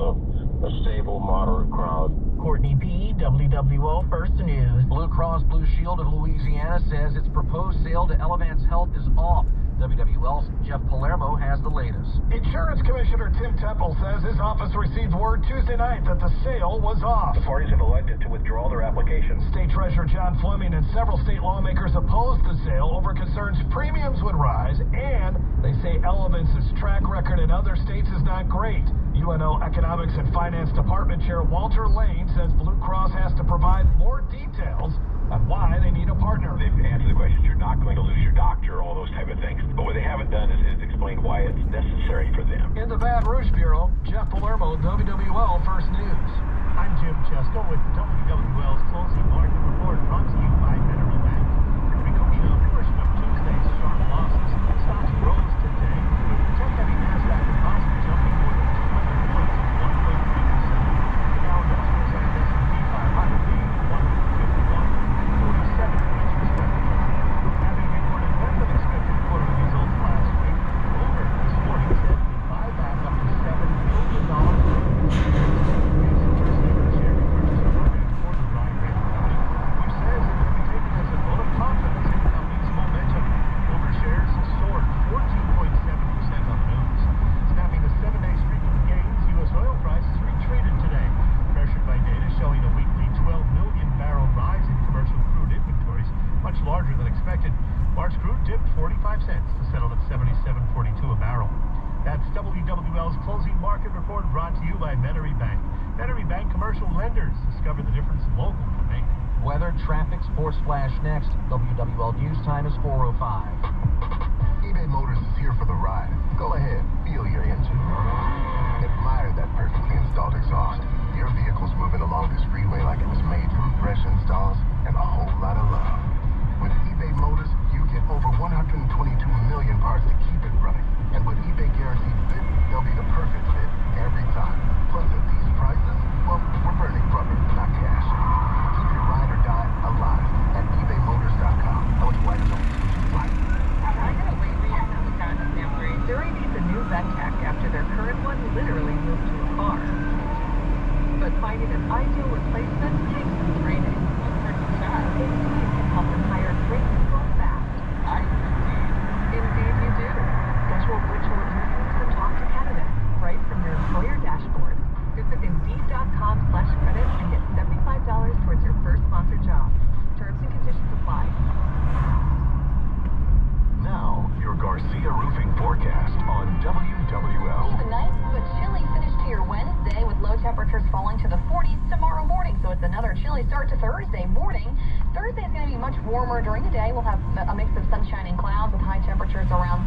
a stable, moderate crowd. Courtney P., WWO First News. Blue Cross Blue Shield of Louisiana says its proposed sale to Elevance Health is off. WWL's Jeff Palermo has the latest. Insurance Commissioner Tim Temple says his office received word Tuesday night that the sale was off. The parties have elected to withdraw their applications. State Treasurer John Fleming and several state lawmakers opposed the sale over concerns premiums would rise, and they say Elevance's track record in other states is not great. UNO Economics and Finance Department Chair Walter Lane says Blue Cross has to provide more details on why they need a partner. They've answered the questions. You're not going to lose your doctor, all those type of things. But what they haven't done is explain why it's necessary for them. In the Baton Rouge Bureau, Jeff Palermo, WWL First News. I'm Jim Chesko with WWL's closing market report, brought to you by Federal Bank. Recording a portion of Tuesday's sharp losses, stocks rose today, with the tech-heavy Nasdaq Composite jumping more than 200 points, 1.3%. The Dow Industrials and S&P 500 being 151, 47 points respectively. Having reported better-than-expected quarterly results last week, Bloomberg this morning said it would buy back up to $7 billion worth of shares. Share repurchase program for the Ryan Rand Company, which says it will be taken as a vote of confidence in the company's momentum. Silver shares soared 14.7% on news. Snapping a 7-day streak of gains, U.S. oil prices retreated today, pressured by data showing a weekly 12 million barrel rise in commercial crude inventories, much larger than expected. March crude dipped 45 cents to settle at $77.42 a barrel. That's WWL's closing market report, brought to you by Metairie Bank. Metairie Bank commercial lenders. Discover the difference local can make. Weather, traffic, sports flash next. WWL News Time is 4:05. eBay Motors is here for the ride. Go ahead, feel your engine. Admire that perfectly installed exhaust. Your vehicle's moving along this freeway like it was made from fresh installs and a whole lot of love. With eBay Motors, you get over 122 million parts to keep it running. And with eBay Guaranteed Fit, they'll be the perfect fit every time. Plus, at these prices, well, we're burning rubber, not cash. Keep your ride or die alive at ebaymotors.com. Eligible items only. Exclusions apply. Surrey needs a new vent tech after their current one literally moved too far. But finding an ideal replacement takes some training. AT can help them hire great people fast. Indeed you do. Schedule virtual interviews and talk to candidates right from your employer dashboard. Visit Indeed.com/credit and get $75 towards your first sponsored job. Terms and conditions apply. Now, your Garcia Roofing forecast on WWL. Leave a nice but chilly finish to your Wednesday with low temperatures falling to the 40s tomorrow morning. So it's another chilly start to Thursday morning. Thursday is going to be much warmer during the day. We'll have a mix of sunshine and clouds with high temperatures around